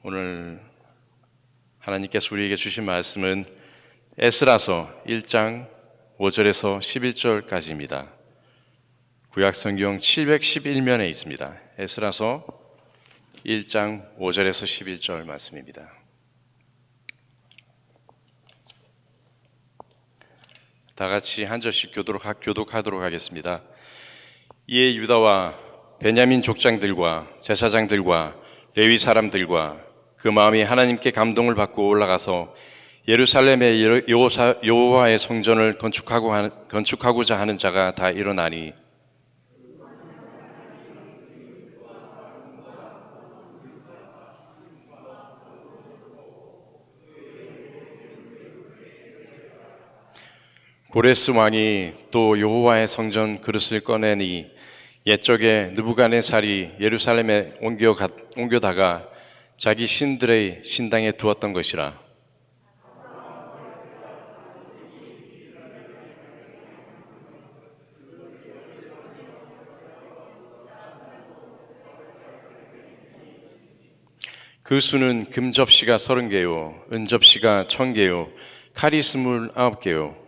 오늘 하나님께서 우리에게 주신 말씀은 에스라서 1장 5절에서 11절까지입니다. 구약성경 711면에 있습니다. 에스라서 1장 5절에서 11절 말씀입니다. 다 같이 한 절씩 교독하도록 하겠습니다. 이에 유다와 베냐민 족장들과 제사장들과 레위 사람들과 그 마음이 하나님께 감동을 받고 올라가서 예루살렘의 여호와의 성전을 건축하고자 하는 자가 다 일어나니 고레스 왕이 또 여호와의 성전 그릇을 꺼내니 옛적에 느부갓네살이 예루살렘에 옮겨다가 자기 신들의 신당에 두었던 것이라. 그 수는 금접시가 30개요 은접시가 1000개요 칼이 29개요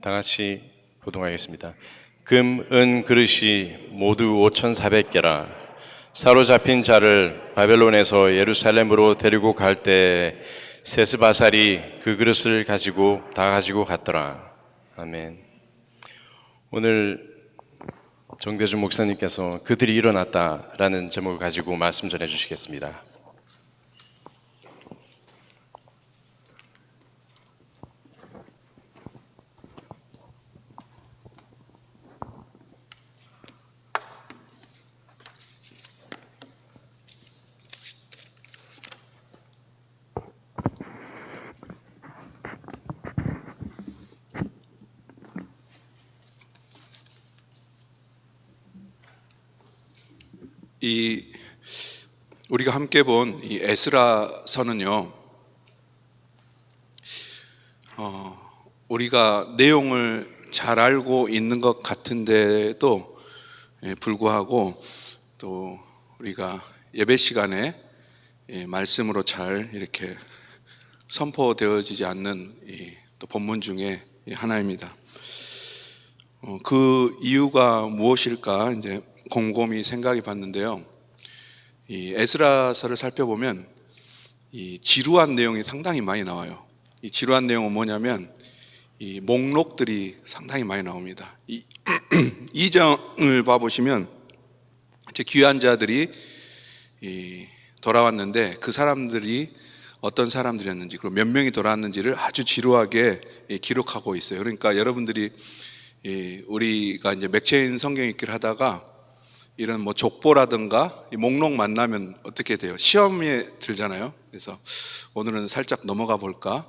다 같이 교독하겠습니다. 금, 은 그릇이 모두 5400개라. 사로잡힌 자를 바벨론에서 예루살렘으로 데리고 갈 때 세스바살이 그 그릇을 다 가지고 갔더라. 아멘. 오늘 정대준 목사님께서 그들이 일어났다라는 제목을 가지고 말씀 전해 주시겠습니다. 우리가 함께 본 이 에스라서는요, 우리가 내용을 잘 알고 있는 것 같은데도 불구하고 또 우리가 예배 시간에 말씀으로 잘 이렇게 선포되어지지 않는 또 본문 중에 하나입니다. 그 이유가 무엇일까 이제 곰곰이 생각해 봤는데요. 이 에스라서를 살펴보면 이 지루한 내용이 상당히 많이 나와요. 이 지루한 내용은 뭐냐면 이 목록들이 상당히 많이 나옵니다. 이 2장을 봐보시면 이제 귀한 자들이 돌아왔는데 그 사람들이 어떤 사람들이었는지 그리고 몇 명이 돌아왔는지를 아주 지루하게 기록하고 있어요. 그러니까 여러분들이 우리가 이제 맥체인 성경 읽기를 하다가 이런 뭐 족보라든가 목록 만나면 어떻게 돼요? 시험에 들잖아요. 그래서 오늘은 살짝 넘어가 볼까?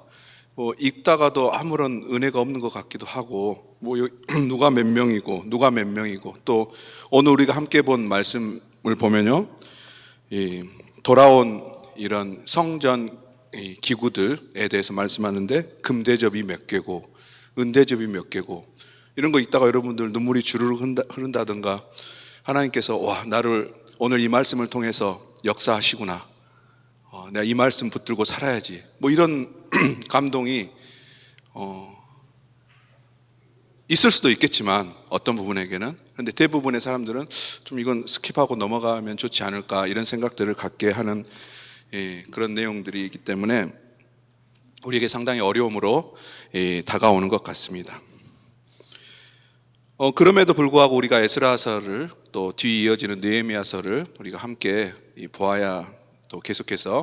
뭐 읽다가도 아무런 은혜가 없는 것 같기도 하고, 뭐 누가 몇 명이고 누가 몇 명이고, 또 오늘 우리가 함께 본 말씀을 보면요, 돌아온 이런 성전 기구들에 대해서 말씀하는데 금대접이 몇 개고 은대접이 몇 개고, 이런 거 읽다가 여러분들 눈물이 주르륵 흐른다든가, 하나님께서 와, 나를 오늘 이 말씀을 통해서 역사하시구나, 내가 이 말씀 붙들고 살아야지, 뭐 이런 감동이 있을 수도 있겠지만 어떤 부분에게는, 그런데 대부분의 사람들은 좀 이건 스킵하고 넘어가면 좋지 않을까, 이런 생각들을 갖게 하는 그런 내용들이 있기 때문에 우리에게 상당히 어려움으로 다가오는 것 같습니다. 그럼에도 불구하고 우리가 에스라서를 또 뒤 이어지는 느헤미야서를 우리가 함께 보아야, 또 계속해서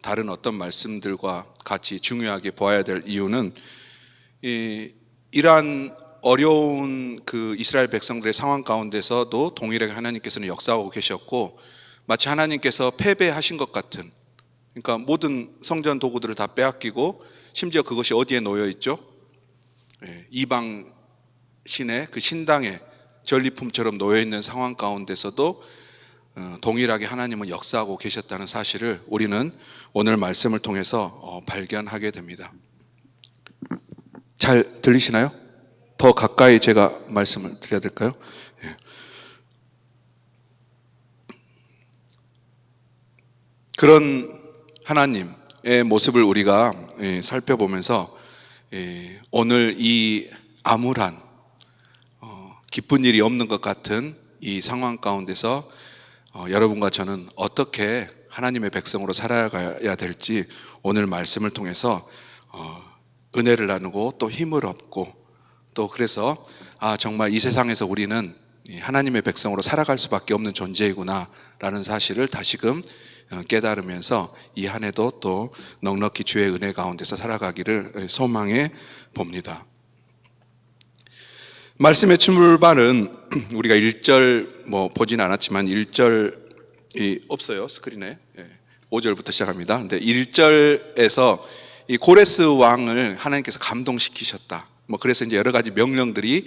다른 어떤 말씀들과 같이 중요하게 보아야 될 이유는, 이러한 어려운 그 이스라엘 백성들의 상황 가운데서도 동일하게 하나님께서는 역사하고 계셨고, 마치 하나님께서 패배하신 것 같은, 그러니까 모든 성전 도구들을 다 빼앗기고 심지어 그것이 어디에 놓여 있죠? 이방 신의 그 신당에 전리품처럼 놓여 있는 상황 가운데서도 동일하게 하나님은 역사하고 계셨다는 사실을 우리는 오늘 말씀을 통해서 발견하게 됩니다. 잘 들리시나요? 더 가까이 제가 말씀을 드려야 될까요? 예. 그런 하나님의 모습을 우리가 살펴보면서 오늘 이 암울한 기쁜 일이 없는 것 같은 이 상황 가운데서 여러분과 저는 어떻게 하나님의 백성으로 살아가야 될지 오늘 말씀을 통해서 은혜를 나누고 또 힘을 얻고 또 그래서 정말 이 세상에서 우리는 하나님의 백성으로 살아갈 수밖에 없는 존재이구나 라는 사실을 다시금 깨달으면서 이 한 해도 또 넉넉히 주의 은혜 가운데서 살아가기를 소망해 봅니다. 말씀의 출발은 우리가 1절 보진 않았지만 1절이 없어요 스크린에. 5절부터 시작합니다. 근데 1절에서 이 고레스 왕을 하나님께서 감동시키셨다. 그래서 이제 여러 가지 명령들이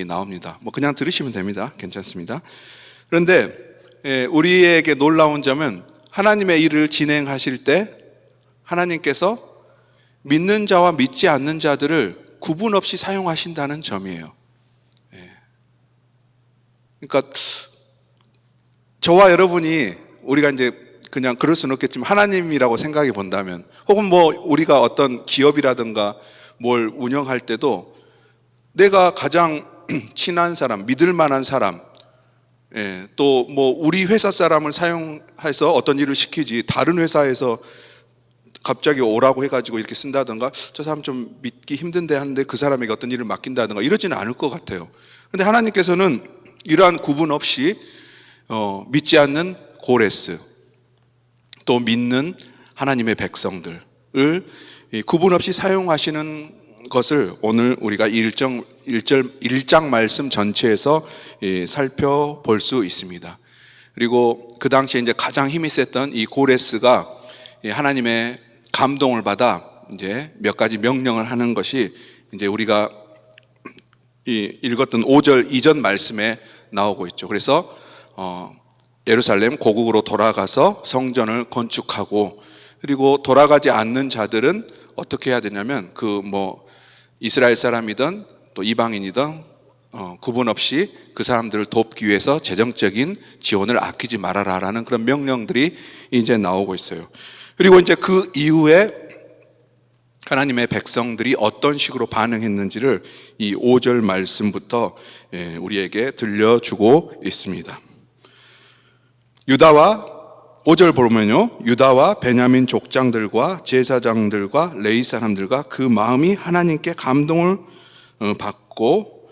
나옵니다. 그냥 들으시면 됩니다. 괜찮습니다. 그런데 우리에게 놀라운 점은 하나님의 일을 진행하실 때 하나님께서 믿는 자와 믿지 않는 자들을 구분 없이 사용하신다는 점이에요. 그러니까 저와 여러분이 우리가 이제 그냥 그럴 수는 없겠지만 하나님이라고 생각해 본다면 혹은 우리가 어떤 기업이라든가 뭘 운영할 때도 내가 가장 친한 사람, 믿을 만한 사람, 또 우리 회사 사람을 사용해서 어떤 일을 시키지 다른 회사에서 갑자기 오라고 해가지고 이렇게 쓴다든가 저 사람 좀 믿기 힘든데 하는데 그 사람에게 어떤 일을 맡긴다든가 이러지는 않을 것 같아요. 그런데 하나님께서는 이러한 구분 없이 믿지 않는 고레스 또 믿는 하나님의 백성들을 구분 없이 사용하시는 것을 오늘 우리가 1장 말씀 전체에서 살펴볼 수 있습니다. 그리고 그 당시에 이제 가장 힘이 셌던 이 고레스가 하나님의 감동을 받아 이제 몇 가지 명령을 하는 것이 이제 우리가 읽었던 5절 이전 말씀에 나오고 있죠. 그래서 예루살렘 고국으로 돌아가서 성전을 건축하고 그리고 돌아가지 않는 자들은 어떻게 해야 되냐면 이스라엘 사람이든 또 이방인이든 구분 없이 그 사람들을 돕기 위해서 재정적인 지원을 아끼지 말아라라는 그런 명령들이 이제 나오고 있어요. 그리고 이제 그 이후에 하나님의 백성들이 어떤 식으로 반응했는지를 이 5절 말씀부터 우리에게 들려주고 있습니다. 5절 보면요, 유다와 베냐민 족장들과 제사장들과 레위 사람들과 그 마음이 하나님께 감동을 받고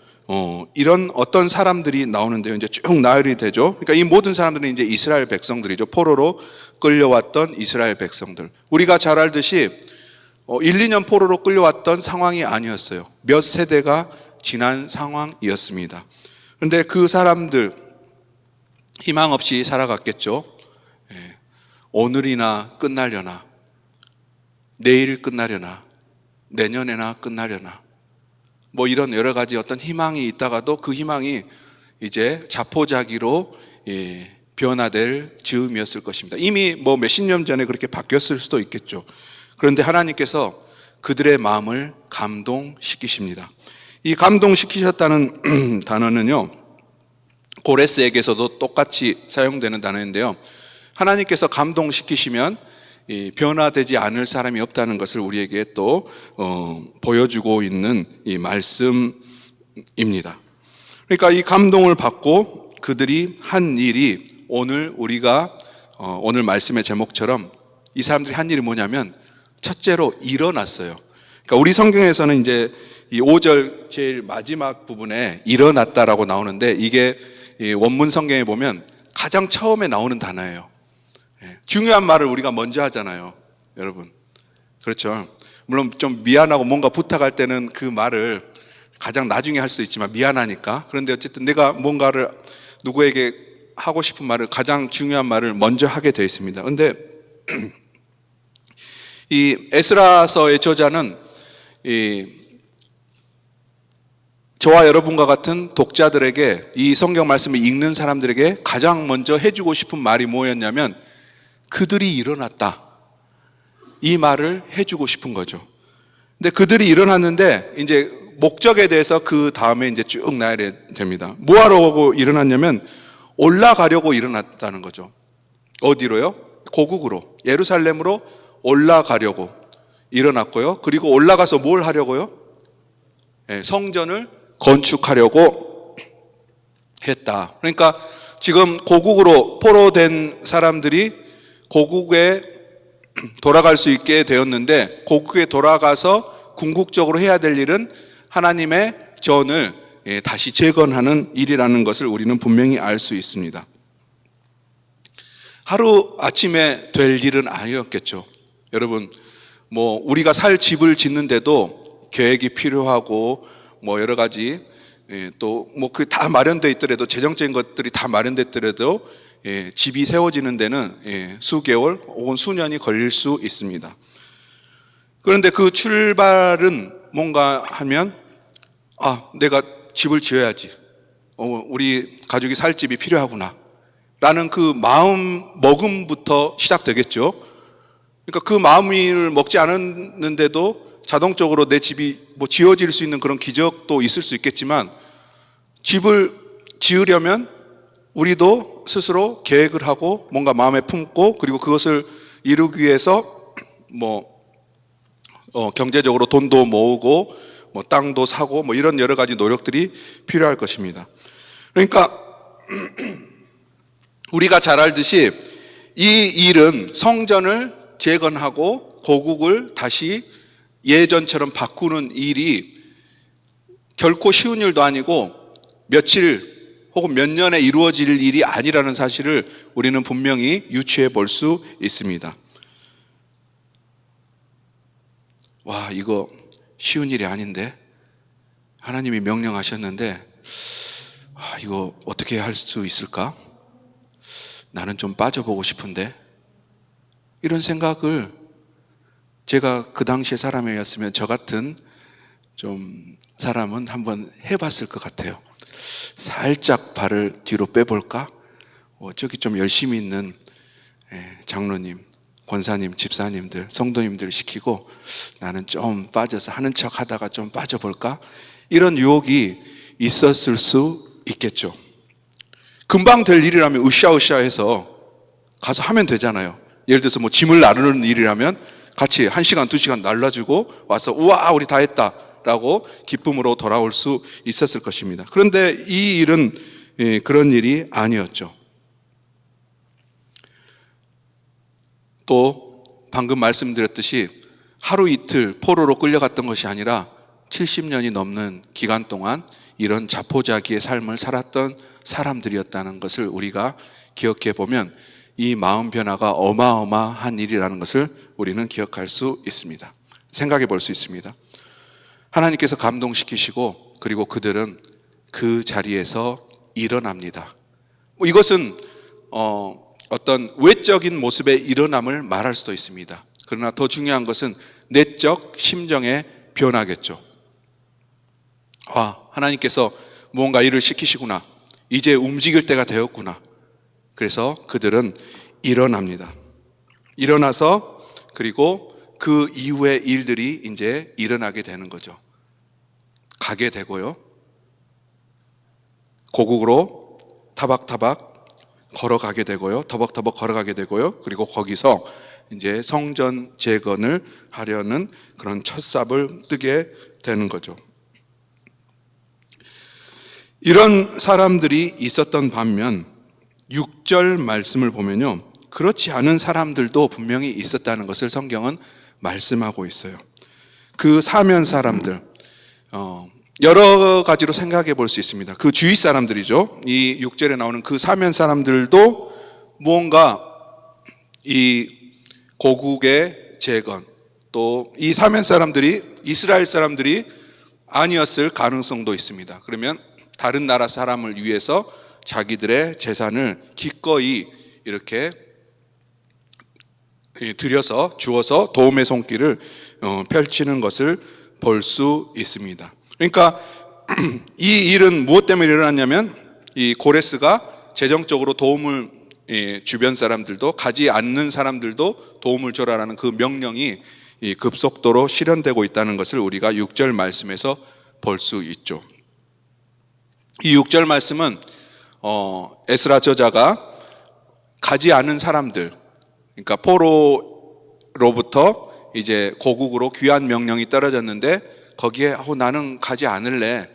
이런 어떤 사람들이 나오는데요. 이제 쭉 나열이 되죠. 그러니까 이 모든 사람들은 이제 이스라엘 백성들이죠. 포로로 끌려왔던 이스라엘 백성들. 우리가 잘 알듯이 1, 2년 포로로 끌려왔던 상황이 아니었어요. 몇 세대가 지난 상황이었습니다. 그런데 그 사람들 희망 없이 살아갔겠죠. 오늘이나 끝나려나, 내일 끝나려나, 내년에나 끝나려나, 이런 여러 가지 어떤 희망이 있다가도 그 희망이 이제 자포자기로 변화될 즈음이었을 것입니다. 이미 몇십 년 전에 그렇게 바뀌었을 수도 있겠죠. 그런데 하나님께서 그들의 마음을 감동시키십니다. 이 감동시키셨다는 단어는요, 고레스에게서도 똑같이 사용되는 단어인데요. 하나님께서 감동시키시면 변화되지 않을 사람이 없다는 것을 우리에게 또 보여주고 있는 이 말씀입니다. 그러니까 이 감동을 받고 그들이 한 일이 오늘 우리가 오늘 말씀의 제목처럼 이 사람들이 한 일이 뭐냐면 첫째로 일어났어요. 그러니까 우리 성경에서는 이제 이 5절 제일 마지막 부분에 일어났다라고 나오는데 이게 원문 성경에 보면 가장 처음에 나오는 단어예요. 중요한 말을 우리가 먼저 하잖아요, 여러분. 그렇죠. 물론 좀 미안하고 뭔가 부탁할 때는 그 말을 가장 나중에 할 수 있지만 미안하니까. 그런데 어쨌든 내가 뭔가를 누구에게 하고 싶은 말을 가장 중요한 말을 먼저 하게 되어 있습니다. 그런데 이 에스라서의 저자는 저와 여러분과 같은 독자들에게 이 성경 말씀을 읽는 사람들에게 가장 먼저 해주고 싶은 말이 뭐였냐면 그들이 일어났다. 이 말을 해주고 싶은 거죠. 근데 그들이 일어났는데 이제 목적에 대해서 그 다음에 이제 쭉 나야 됩니다. 뭐 하려고 일어났냐면 올라가려고 일어났다는 거죠. 어디로요? 고국으로, 예루살렘으로 올라가려고 일어났고요. 그리고 올라가서 뭘 하려고요? 성전을 건축하려고 했다. 그러니까 지금 고국으로 포로된 사람들이 고국에 돌아갈 수 있게 되었는데, 고국에 돌아가서 궁극적으로 해야 될 일은 하나님의 전을 다시 재건하는 일이라는 것을 우리는 분명히 알 수 있습니다. 하루 아침에 될 일은 아니었겠죠. 여러분, 뭐 우리가 살 집을 짓는데도 계획이 필요하고 뭐 여러 가지 또 뭐 그 다 마련돼 있더라도, 재정적인 것들이 다 마련됐더라도 집이 세워지는 데는 수개월 혹은 수년이 걸릴 수 있습니다. 그런데 그 출발은 뭔가 하면 내가 집을 지어야지, 우리 가족이 살 집이 필요하구나 라는 그 마음 먹음부터 시작되겠죠. 그러니까 그 마음을 먹지 않았는데도 자동적으로 내 집이 뭐 지어질 수 있는 그런 기적도 있을 수 있겠지만, 집을 지으려면 우리도 스스로 계획을 하고 뭔가 마음에 품고, 그리고 그것을 이루기 위해서 경제적으로 돈도 모으고 뭐 땅도 사고 뭐 이런 여러 가지 노력들이 필요할 것입니다. 그러니까 우리가 잘 알듯이 이 일은 성전을 재건하고 고국을 다시 예전처럼 바꾸는 일이 결코 쉬운 일도 아니고 며칠 혹은 몇 년에 이루어질 일이 아니라는 사실을 우리는 분명히 유추해 볼 수 있습니다. 와, 이거 쉬운 일이 아닌데, 하나님이 명령하셨는데 이거 어떻게 할 수 있을까? 나는 좀 빠져보고 싶은데, 이런 생각을 제가 그 당시의 사람이었으면 저 같은 좀 사람은 한번 해봤을 것 같아요. 살짝 발을 뒤로 빼볼까? 저기 좀 열심히 있는 장로님, 권사님, 집사님들, 성도님들 시키고 나는 좀 빠져서 하는 척 하다가 좀 빠져볼까? 이런 유혹이 있었을 수 있겠죠. 금방 될 일이라면 으쌰으쌰 해서 가서 하면 되잖아요. 예를 들어서 뭐 짐을 나르는 일이라면 같이 1시간, 2시간 날라주고 와서 우와, 우리 다 했다 라고 기쁨으로 돌아올 수 있었을 것입니다. 그런데 이 일은 그런 일이 아니었죠. 또 방금 말씀드렸듯이 하루 이틀 포로로 끌려갔던 것이 아니라 70년이 넘는 기간 동안 이런 자포자기의 삶을 살았던 사람들이었다는 것을 우리가 기억해 보면 이 마음 변화가 어마어마한 일이라는 것을 우리는 기억할 수 있습니다. 생각해 볼 수 있습니다. 하나님께서 감동시키시고 그리고 그들은 그 자리에서 일어납니다. 이것은 어떤 외적인 모습의 일어남을 말할 수도 있습니다. 그러나 더 중요한 것은 내적 심정의 변화겠죠. 하나님께서 무언가 일을 시키시구나, 이제 움직일 때가 되었구나. 그래서 그들은 일어납니다. 일어나서 그리고 그 이후의 일들이 이제 일어나게 되는 거죠. 가게 되고요, 고국으로 타박타박 걸어가게 되고요, 터벅터벅 걸어가게 되고요, 그리고 거기서 이제 성전 재건을 하려는 그런 첫 삽을 뜨게 되는 거죠. 이런 사람들이 있었던 반면 6절 말씀을 보면요, 그렇지 않은 사람들도 분명히 있었다는 것을 성경은 말씀하고 있어요. 그 사면 사람들, 여러 가지로 생각해 볼 수 있습니다. 그 주위 사람들이죠. 이 6절에 나오는 그 사면 사람들도 무언가 이 고국의 재건, 또 이 사면 사람들이 이스라엘 사람들이 아니었을 가능성도 있습니다. 그러면 다른 나라 사람을 위해서 자기들의 재산을 기꺼이 이렇게 들여서 주어서 도움의 손길을 펼치는 것을 볼 수 있습니다. 그러니까 이 일은 무엇 때문에 일어났냐면, 이 고레스가 재정적으로 도움을, 주변 사람들도 가지 않는 사람들도 도움을 줘라라는 그 명령이 급속도로 실현되고 있다는 것을 우리가 6절 말씀에서 볼 수 있죠. 이 6절 말씀은 에스라 저자가 가지 않은 사람들, 그러니까 포로로부터 이제 고국으로 귀환 명령이 떨어졌는데 거기에 나는 가지 않을래.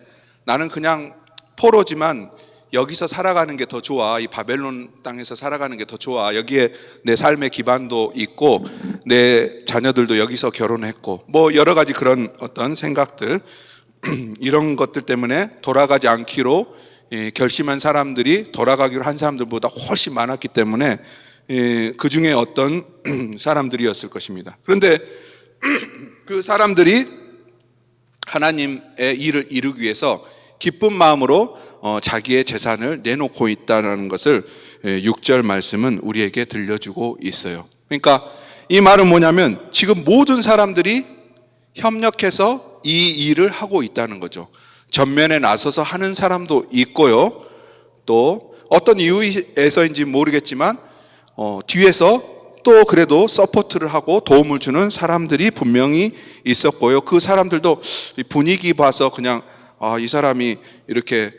나는 그냥 포로지만 여기서 살아가는 게 더 좋아. 이 바벨론 땅에서 살아가는 게 더 좋아. 여기에 내 삶의 기반도 있고 내 자녀들도 여기서 결혼했고 뭐 여러 가지 그런 어떤 생각들 이런 것들 때문에 돌아가지 않기로 결심한 사람들이 돌아가기로 한 사람들보다 훨씬 많았기 때문에 그 중에 어떤 사람들이었을 것입니다. 그런데 그 사람들이 하나님의 일을 이루기 위해서 기쁜 마음으로 자기의 재산을 내놓고 있다는 것을 6절 말씀은 우리에게 들려주고 있어요. 그러니까 이 말은 뭐냐면 지금 모든 사람들이 협력해서 이 일을 하고 있다는 거죠. 전면에 나서서 하는 사람도 있고요. 또 어떤 이유에서인지 모르겠지만 뒤에서 또 그래도 서포트를 하고 도움을 주는 사람들이 분명히 있었고요. 그 사람들도 분위기 봐서 그냥 이 사람이 이렇게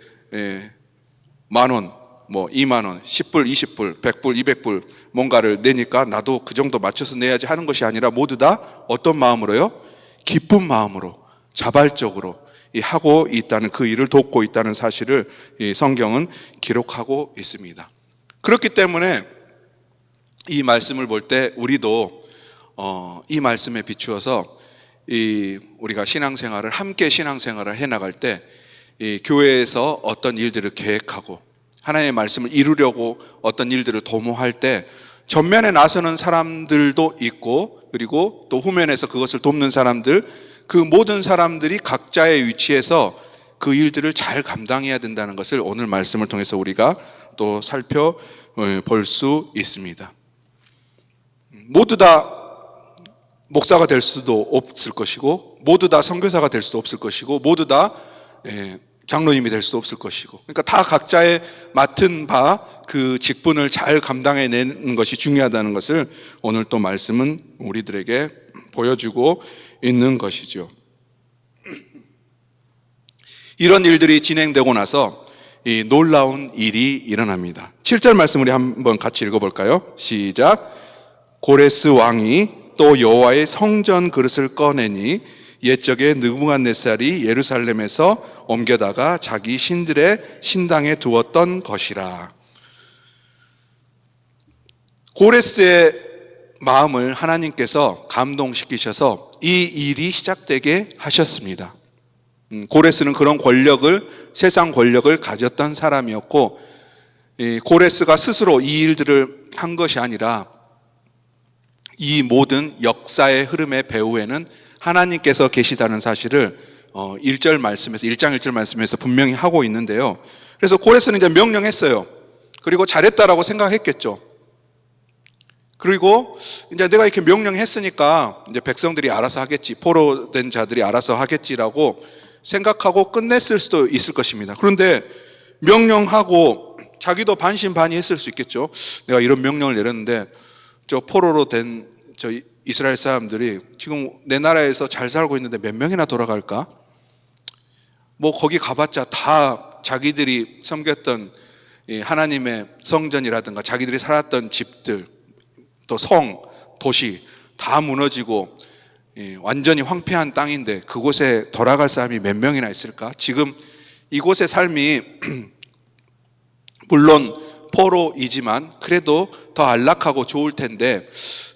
10,000원, 뭐 20,000원, 10불, 20불, 100불, 200불 뭔가를 내니까 나도 그 정도 맞춰서 내야지 하는 것이 아니라 모두 다 어떤 마음으로요? 기쁜 마음으로 자발적으로 하고 있다는, 그 일을 돕고 있다는 사실을 이 성경은 기록하고 있습니다. 그렇기 때문에 이 말씀을 볼 때 우리도 이 말씀에 비추어서 우리가 신앙생활을 함께 신앙생활을 해나갈 때 이 교회에서 어떤 일들을 계획하고 하나님의 말씀을 이루려고 어떤 일들을 도모할 때 전면에 나서는 사람들도 있고 그리고 또 후면에서 그것을 돕는 사람들, 그 모든 사람들이 각자의 위치에서 그 일들을 잘 감당해야 된다는 것을 오늘 말씀을 통해서 우리가 또 살펴볼 수 있습니다. 모두 다 목사가 될 수도 없을 것이고 모두 다 선교사가 될 수도 없을 것이고 모두 다 장로님이 될 수도 없을 것이고, 그러니까 다 각자의 맡은 바 그 직분을 잘 감당해내는 것이 중요하다는 것을 오늘 또 말씀은 우리들에게 보여주고 있는 것이죠. 이런 일들이 진행되고 나서 이 놀라운 일이 일어납니다. 7절 말씀 우리 한번 같이 읽어볼까요? 시작. 고레스 왕이 또 여호와의 성전 그릇을 꺼내니 옛적에 느부갓네살이 예루살렘에서 옮겨다가 자기 신들의 신당에 두었던 것이라. 고레스의 마음을 하나님께서 감동시키셔서 이 일이 시작되게 하셨습니다. 고레스는 그런 권력을, 세상 권력을 가졌던 사람이었고, 고레스가 스스로 이 일들을 한 것이 아니라 이 모든 역사의 흐름의 배후에는 하나님께서 계시다는 사실을 1절 말씀에서, 1장 1절 말씀에서 분명히 하고 있는데요. 그래서 고레스는 이제 명령했어요. 그리고 잘했다라고 생각했겠죠. 그리고 이제 내가 이렇게 명령했으니까 이제 백성들이 알아서 하겠지, 포로된 자들이 알아서 하겠지라고 생각하고 끝냈을 수도 있을 것입니다. 그런데 명령하고 자기도 반신반의했을 수 있겠죠. 내가 이런 명령을 내렸는데 저 포로로 된 저 이스라엘 사람들이 지금 내 나라에서 잘 살고 있는데 몇 명이나 돌아갈까? 뭐 거기 가봤자 다 자기들이 섬겼던 하나님의 성전이라든가 자기들이 살았던 집들, 또 성, 도시 다 무너지고 완전히 황폐한 땅인데 그곳에 돌아갈 사람이 몇 명이나 있을까? 지금 이곳의 삶이 물론 포로이지만 그래도 더 안락하고 좋을 텐데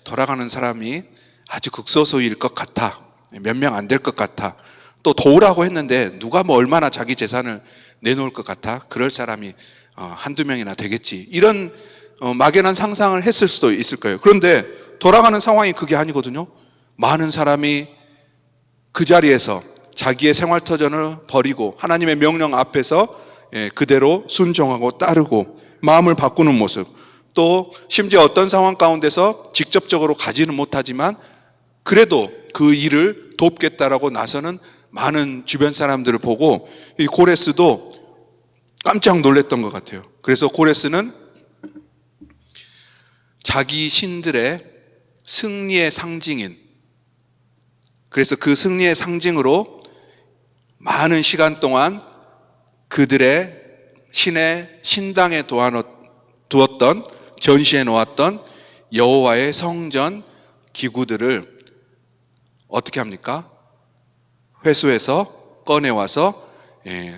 돌아가는 사람이 아주 극소수일 것 같아. 몇 명 안 될 것 같아. 또 도우라고 했는데 누가 뭐 얼마나 자기 재산을 내놓을 것 같아? 그럴 사람이 한두 명이나 되겠지. 이런 막연한 상상을 했을 수도 있을 거예요. 그런데 돌아가는 상황이 그게 아니거든요. 많은 사람이 그 자리에서 자기의 생활터전을 버리고 하나님의 명령 앞에서 그대로 순종하고 따르고 마음을 바꾸는 모습, 또 심지어 어떤 상황 가운데서 직접적으로 가지는 못하지만 그래도 그 일을 돕겠다라고 나서는 많은 주변 사람들을 보고 이 고레스도 깜짝 놀랐던 것 같아요. 그래서 고레스는 자기 신들의 승리의 상징인, 그래서 그 승리의 상징으로 많은 시간 동안 그들의 신당에 두었던, 전시해 놓았던 여호와의 성전 기구들을 어떻게 합니까? 회수해서 꺼내와서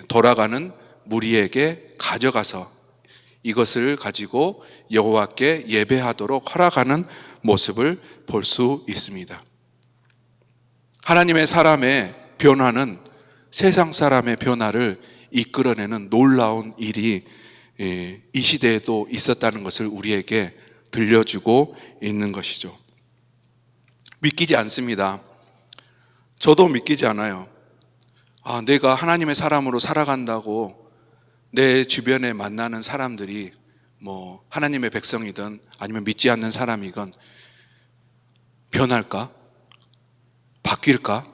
돌아가는 무리에게 가져가서 이것을 가지고 여호와께 예배하도록 허락하는 모습을 볼 수 있습니다. 하나님의 사람의 변화는 세상 사람의 변화를 이끌어내는 놀라운 일이 이 시대에도 있었다는 것을 우리에게 들려주고 있는 것이죠. 믿기지 않습니다. 저도 믿기지 않아요. 내가 하나님의 사람으로 살아간다고 내 주변에 만나는 사람들이 뭐 하나님의 백성이든 아니면 믿지 않는 사람이건 변할까? 바뀔까?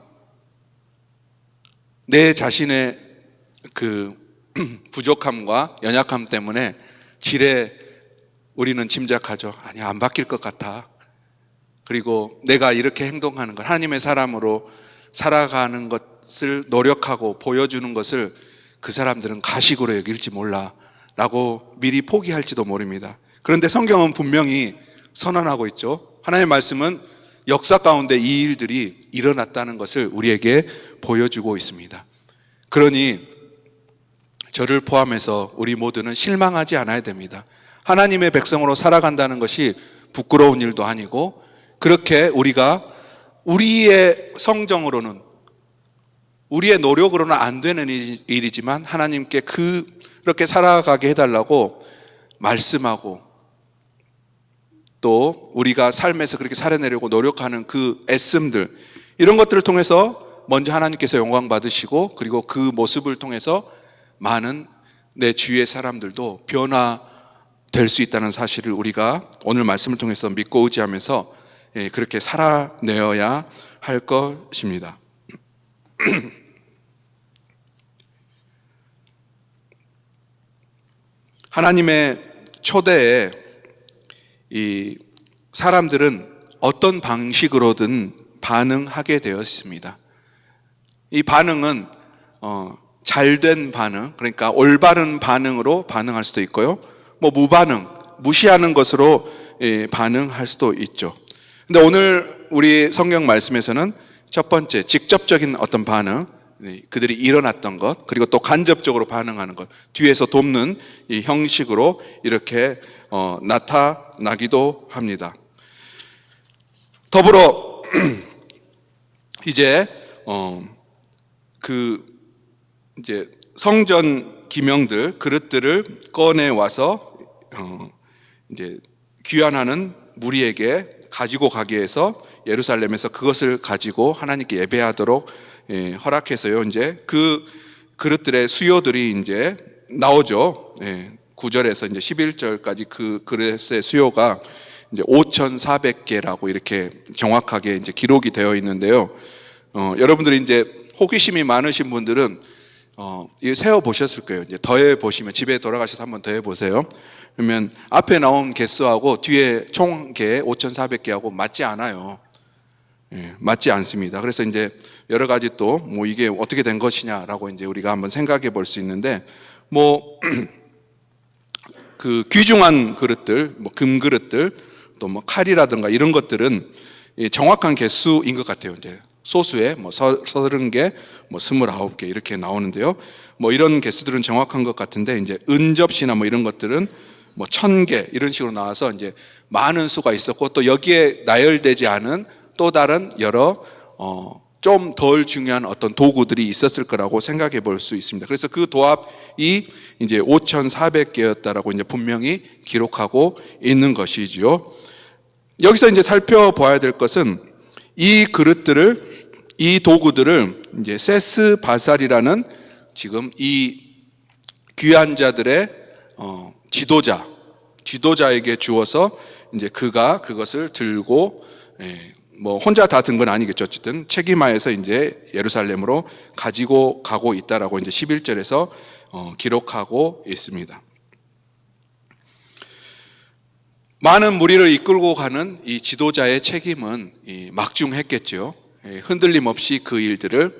내 자신의 그 부족함과 연약함 때문에 지레 우리는 짐작하죠. 아니, 안 바뀔 것 같아. 그리고 내가 이렇게 행동하는 것, 하나님의 사람으로 살아가는 것을 노력하고 보여주는 것을 그 사람들은 가식으로 여길지 몰라 라고 미리 포기할지도 모릅니다. 그런데 성경은 분명히 선언하고 있죠. 하나님의 말씀은 역사 가운데 이 일들이 일어났다는 것을 우리에게 보여주고 있습니다. 그러니 저를 포함해서 우리 모두는 실망하지 않아야 됩니다. 하나님의 백성으로 살아간다는 것이 부끄러운 일도 아니고, 그렇게 우리가 우리의 성정으로는, 우리의 노력으로는 안 되는 일이지만 하나님께 그렇게 살아가게 해달라고 말씀하고, 또 우리가 삶에서 그렇게 살아내려고 노력하는 그 애씀들, 이런 것들을 통해서 먼저 하나님께서 영광 받으시고, 그리고 그 모습을 통해서 많은 내 주위의 사람들도 변화될 수 있다는 사실을 우리가 오늘 말씀을 통해서 믿고 의지하면서 그렇게 살아내어야 할 것입니다. 하나님의 초대에 이 사람들은 어떤 방식으로든 반응하게 되었습니다. 이 반응은 잘된 반응, 그러니까 올바른 반응으로 반응할 수도 있고요, 뭐 무반응, 무시하는 것으로 반응할 수도 있죠. 근데 오늘 우리 성경 말씀에서는 첫 번째, 직접적인 어떤 반응, 그들이 일어났던 것, 그리고 또 간접적으로 반응하는 것, 뒤에서 돕는 이 형식으로 이렇게 나타나기도 합니다. 더불어 이제 이제 성전 기명들, 그릇들을 꺼내 와서 이제 귀환하는 무리에게 가지고 가게 해서 예루살렘에서 그것을 가지고 하나님께 예배하도록 허락해서요. 이제 그 그릇들의 수요들이 이제 나오죠. 9절에서 이제 11절까지 그 그릇의 수요가 이제 5,400개라고 이렇게 정확하게 이제 기록이 되어 있는데요. 여러분들이 이제 호기심이 많으신 분들은 이거 세어 보셨을 거예요. 이제 더해 보시면, 집에 돌아가셔서 한번 더해 보세요. 그러면 앞에 나온 개수하고 뒤에 총 개 5,400개하고 맞지 않아요. 맞지 않습니다. 그래서 이제 여러 가지 또 뭐 이게 어떻게 된 것이냐라고 이제 우리가 한번 생각해 볼 수 있는데, 뭐 그 귀중한 그릇들, 뭐 금 그릇들, 또 뭐 칼이라든가 이런 것들은 정확한 개수인 것 같아요. 이제 소수에 뭐 30개, 뭐 29개 이렇게 나오는데요. 뭐 이런 개수들은 정확한 것 같은데, 이제 은접시나 뭐 이런 것들은 뭐 1,000개 이런 식으로 나와서 이제 많은 수가 있었고, 또 여기에 나열되지 않은 또 다른 여러 좀 덜 중요한 어떤 도구들이 있었을 거라고 생각해 볼 수 있습니다. 그래서 그 도합이 이제 5,400개였다라고 이제 분명히 기록하고 있는 것이지요. 여기서 이제 살펴봐야 될 것은 이 그릇들을, 이 도구들을 이제 세스 바살이라는 지금 이 귀한 자들의 지도자에게 주어서 이제 그가 그것을 들고, 뭐 혼자 다 든 건 아니겠죠. 어쨌든 책임하여서 이제 예루살렘으로 가지고 가고 있다라고 이제 11절에서 기록하고 있습니다. 많은 무리를 이끌고 가는 이 지도자의 책임은 막중했겠죠. 흔들림 없이 그 일들을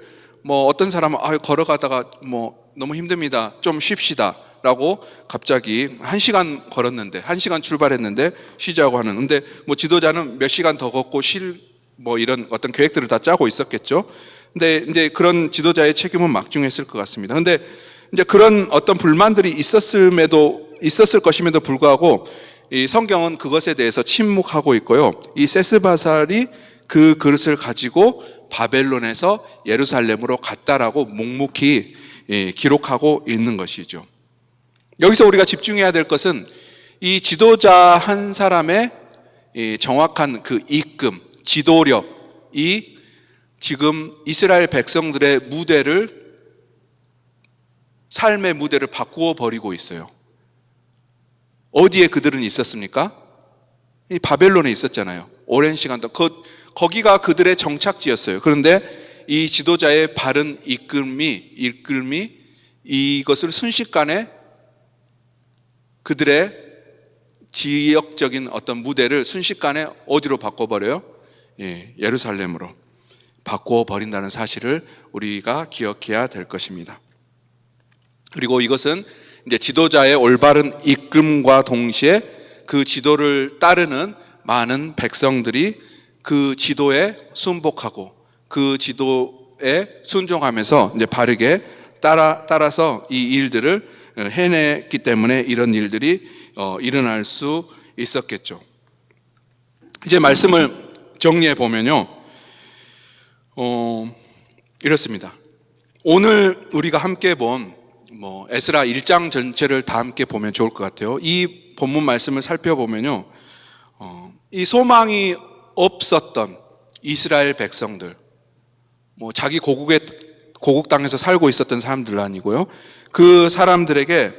뭐 어떤 사람은 걸어가다가 뭐 너무 힘듭니다. 좀 쉽시다. 라고 갑자기 1시간 걸었는데, 1시간 출발했는데 쉬자고 하는. 근데 뭐 지도자는 몇 시간 더 걷고 뭐 이런 어떤 계획들을 다 짜고 있었겠죠. 근데 이제 그런 지도자의 책임은 막중했을 것 같습니다. 근데 이제 그런 어떤 불만들이 있었을 것임에도 불구하고 이 성경은 그것에 대해서 침묵하고 있고요. 이 세스바살이 그 그릇을 가지고 바벨론에서 예루살렘으로 갔다라고 묵묵히 기록하고 있는 것이죠. 여기서 우리가 집중해야 될 것은 이 지도자 한 사람의 정확한 그 이끌, 지도력이 지금 이스라엘 백성들의 삶의 무대를 바꾸어 버리고 있어요. 어디에 그들은 있었습니까? 이 바벨론에 있었잖아요. 오랜 시간 동안. 거기가 그들의 정착지였어요. 그런데 이 지도자의 바른 이끌미 이것을 순식간에 그들의 지역적인 어떤 무대를 순식간에 어디로 바꿔버려요? 예루살렘으로 바꿔버린다는 사실을 우리가 기억해야 될 것입니다. 그리고 이것은 이제 지도자의 올바른 이끌음과 동시에 그 지도를 따르는 많은 백성들이 그 지도에 순복하고 그 지도에 순종하면서 이제 바르게 따라서 이 일들을 해냈기 때문에 이런 일들이 일어날 수 있었겠죠. 이제 말씀을 정리해 보면요, 이렇습니다. 오늘 우리가 함께 본 에스라 1장 전체를 다 함께 보면 좋을 것 같아요. 이 본문 말씀을 살펴보면요, 이 소망이 없었던 이스라엘 백성들, 자기 고국 땅에서 살고 있었던 사람들 아니고요, 그 사람들에게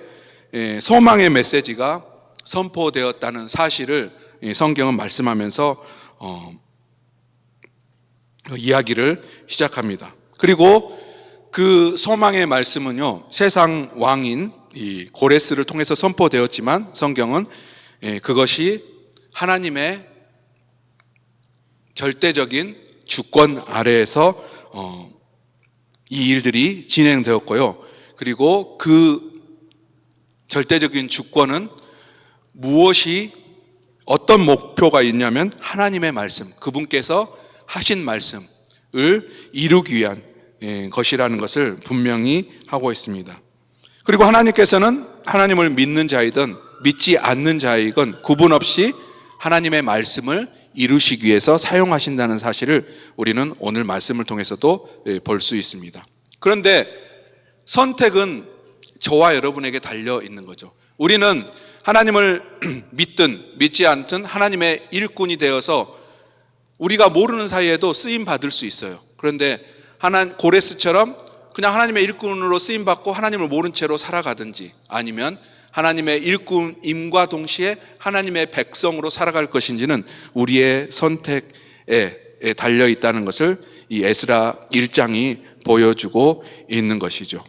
소망의 메시지가 선포되었다는 사실을 성경은 말씀하면서 이야기를 시작합니다. 그리고 그 소망의 말씀은요, 세상 왕인 이 고레스를 통해서 선포되었지만 성경은 그것이 하나님의 절대적인 주권 아래에서 이 일들이 진행되었고요. 그리고 그 절대적인 주권은 어떤 목표가 있냐면 하나님의 말씀, 그분께서 하신 말씀을 이루기 위한 것이라는 것을 분명히 하고 있습니다. 그리고 하나님께서는 하나님을 믿는 자이든 믿지 않는 자이건 구분 없이 하나님의 말씀을 이루시기 위해서 사용하신다는 사실을 우리는 오늘 말씀을 통해서도 볼 수 있습니다. 그런데 선택은 저와 여러분에게 달려 있는 거죠. 우리는 하나님을 믿든 믿지 않든 하나님의 일꾼이 되어서 우리가 모르는 사이에도 쓰임 받을 수 있어요. 그런데 고레스처럼 그냥 하나님의 일꾼으로 쓰임 받고 하나님을 모른 채로 살아가든지, 아니면 하나님의 일꾼임과 동시에 하나님의 백성으로 살아갈 것인지는 우리의 선택에 달려 있다는 것을 이 에스라 1장이 보여주고 있는 것이죠.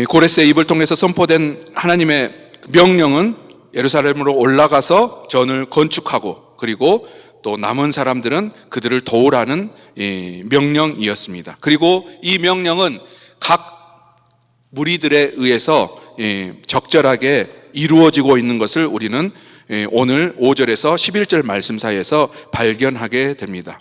고레스의 입을 통해서 선포된 하나님의 명령은 예루살렘으로 올라가서 전을 건축하고, 그리고 또 남은 사람들은 그들을 도우라는 명령이었습니다. 그리고 이 명령은 각 무리들에 의해서 적절하게 이루어지고 있는 것을 우리는 오늘 5절에서 11절 말씀 사이에서 발견하게 됩니다.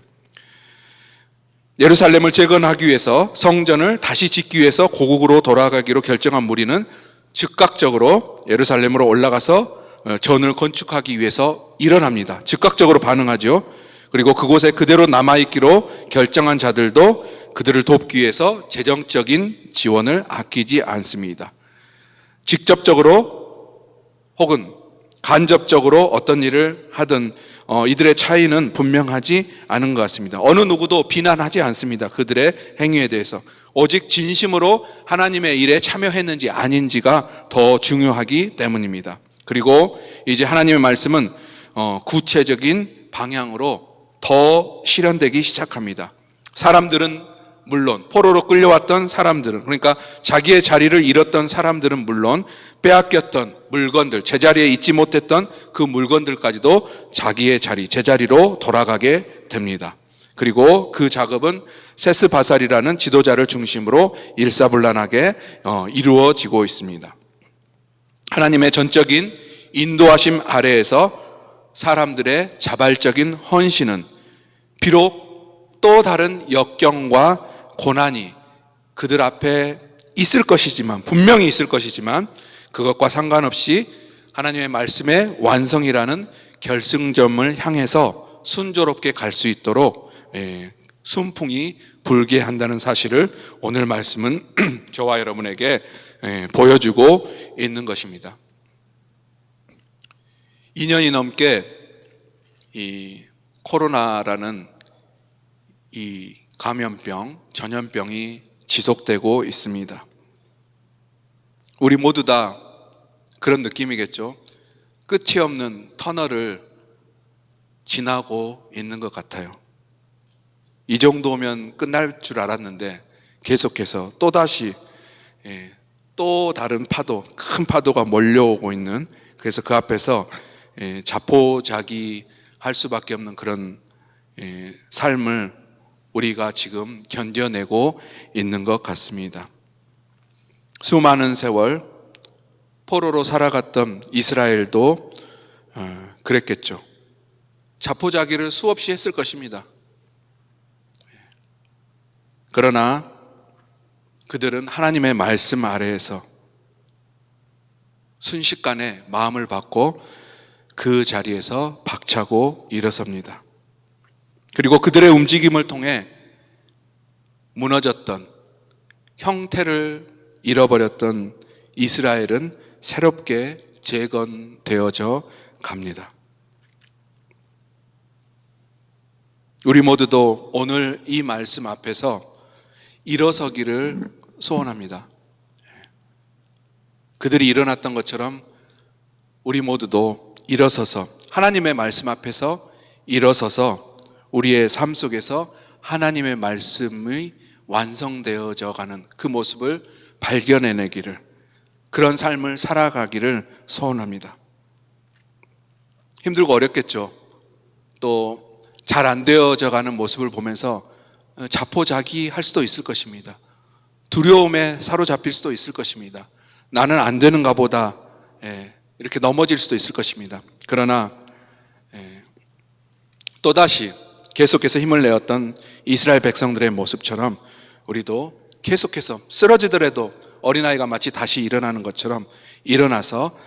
예루살렘을 재건하기 위해서, 성전을 다시 짓기 위해서 고국으로 돌아가기로 결정한 무리는 즉각적으로 예루살렘으로 올라가서 전을 건축하기 위해서 일어납니다. 즉각적으로 반응하죠. 그리고 그곳에 그대로 남아있기로 결정한 자들도 그들을 돕기 위해서 재정적인 지원을 아끼지 않습니다. 직접적으로 혹은 간접적으로 어떤 일을 하든 이들의 차이는 분명하지 않은 것 같습니다. 어느 누구도 비난하지 않습니다. 그들의 행위에 대해서. 오직 진심으로 하나님의 일에 참여했는지 아닌지가 더 중요하기 때문입니다. 그리고 이제 하나님의 말씀은 구체적인 방향으로 더 실현되기 시작합니다. 사람들은 물론, 포로로 끌려왔던 사람들은, 그러니까 자기의 자리를 잃었던 사람들은 물론 빼앗겼던 물건들, 제자리에 있지 못했던 그 물건들까지도 자기의 자리, 제자리로 돌아가게 됩니다. 그리고 그 작업은 세스바살이라는 지도자를 중심으로 일사불란하게 이루어지고 있습니다. 하나님의 전적인 인도하심 아래에서 사람들의 자발적인 헌신은 비록 또 다른 역경과 고난이 그들 앞에 있을 것이지만, 분명히 있을 것이지만, 그것과 상관없이 하나님의 말씀의 완성이라는 결승점을 향해서 순조롭게 갈 수 있도록 순풍이 불게 한다는 사실을 오늘 말씀은 저와 여러분에게 보여주고 있는 것입니다. 2년이 넘게 이 코로나라는 이 감염병, 전염병이 지속되고 있습니다. 우리 모두 다 그런 느낌이겠죠. 끝이 없는 터널을 지나고 있는 것 같아요. 이 정도면 끝날 줄 알았는데 계속해서 또다시 또 다른 파도, 큰 파도가 몰려오고 있는, 그래서 그 앞에서 자포자기할 수밖에 없는 그런 삶을 우리가 지금 견뎌내고 있는 것 같습니다. 수많은 세월 포로로 살아갔던 이스라엘도 그랬겠죠. 자포자기를 수없이 했을 것입니다. 그러나 그들은 하나님의 말씀 아래에서 순식간에 마음을 바꿔 그 자리에서 박차고 일어섭니다. 그리고 그들의 움직임을 통해 무너졌던, 형태를 잃어버렸던 이스라엘은 새롭게 재건되어져 갑니다. 우리 모두도 오늘 이 말씀 앞에서 일어서기를 소원합니다. 그들이 일어났던 것처럼 우리 모두도 일어서서 하나님의 말씀 앞에서 일어서서 우리의 삶 속에서 하나님의 말씀이 완성되어져 가는 그 모습을 발견해내기를, 그런 삶을 살아가기를 소원합니다. 힘들고 어렵겠죠. 또 잘 안 되어져 가는 모습을 보면서 자포자기할 수도 있을 것입니다. 두려움에 사로잡힐 수도 있을 것입니다. 나는 안 되는가 보다, 이렇게 넘어질 수도 있을 것입니다. 그러나 또다시 계속해서 힘을 내었던 이스라엘 백성들의 모습처럼 우리도 계속해서 쓰러지더라도 어린아이가 마치 다시 일어나는 것처럼 일어나서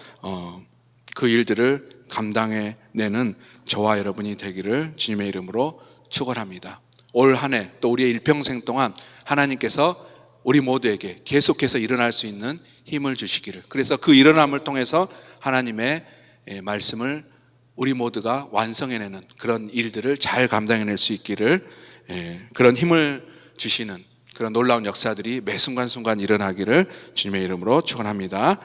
그 일들을 감당해내는 저와 여러분이 되기를 주님의 이름으로 축원합니다. 올 한 해 또 우리의 일평생 동안 하나님께서 우리 모두에게 계속해서 일어날 수 있는 힘을 주시기를, 그래서 그 일어남을 통해서 하나님의 말씀을 우리 모두가 완성해내는 그런 일들을 잘 감당해낼 수 있기를, 그런 힘을 주시는 그런 놀라운 역사들이 매 순간순간 일어나기를 주님의 이름으로 축원합니다.